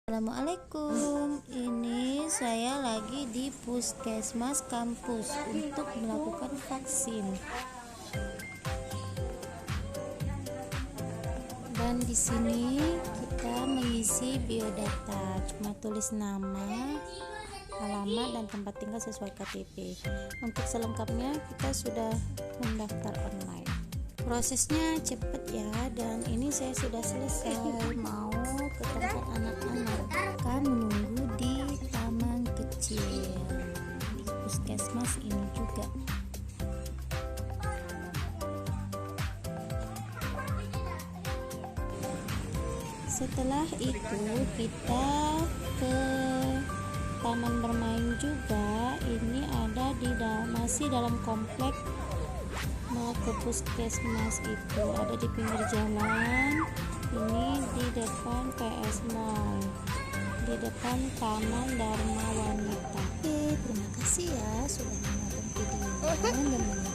Assalamualaikum, ini saya lagi di Puskesmas kampus untuk melakukan vaksin. Dan di sini kita mengisi biodata, cuma tulis nama, alamat dan tempat tinggal sesuai KTP. Untuk selengkapnya kita sudah mendaftar online. Prosesnya cepet ya, dan ini saya sudah selesai mau ke tempat anak-anak. Kan menunggu di taman kecil di puskesmas ini juga. Setelah itu kita ke taman bermain juga. Ini ada masih dalam komplek. Mau ke puskesmas itu ada di pinggir jalan. Ini di depan PS Mall, di depan Taman Dharma Wanita. Oke, terima kasih ya sudah menonton videonya dan